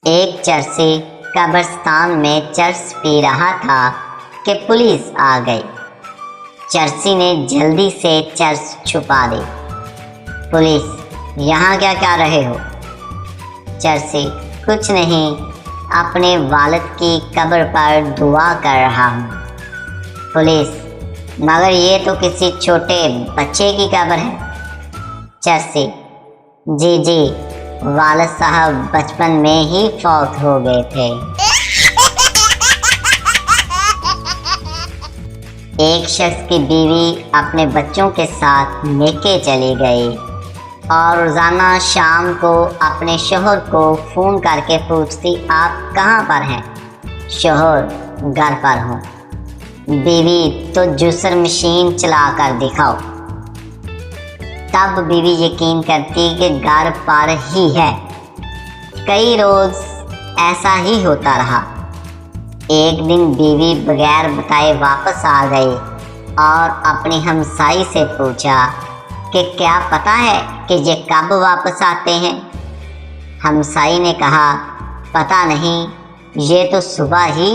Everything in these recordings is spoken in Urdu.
ایک چرسی قبرستان میں چرس پی رہا تھا کہ پولیس آ گئی۔ چرسی نے جلدی سے چرس چھپا دی۔ پولیس: یہاں کیا کر رہے ہو؟ چرسی: کچھ نہیں، اپنے والد کی قبر پر دعا کر رہا ہوں۔ پولیس: مگر یہ تو کسی چھوٹے بچے کی قبر ہے۔ چرسی: جی، والد صاحب بچپن میں ہی فوت ہو گئے تھے۔ ایک شخص کی بیوی اپنے بچوں کے ساتھ میکے چلی گئی اور روزانہ شام کو اپنے شوہر کو فون کر کے پوچھتی، آپ کہاں پر ہیں؟ شوہر: گھر پر ہوں۔ بیوی: تو جوسر مشین چلا کر دکھاؤ۔ تب بیوی یقین کرتی کہ گھر پر ہی ہے۔ کئی روز ایسا ہی ہوتا رہا۔ ایک دن بیوی بغیر بتائے واپس آ گئی اور اپنی ہمسائی سے پوچھا کہ کیا پتہ ہے کہ یہ کب واپس آتے ہیں؟ ہمسائی نے کہا، پتہ نہیں، یہ تو صبح ہی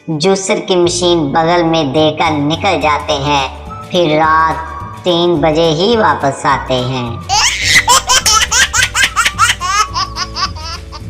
جوسر کی مشین بغل میں دے کر نکل جاتے ہیں، پھر رات 3 بجے ہی واپس آتے ہیں۔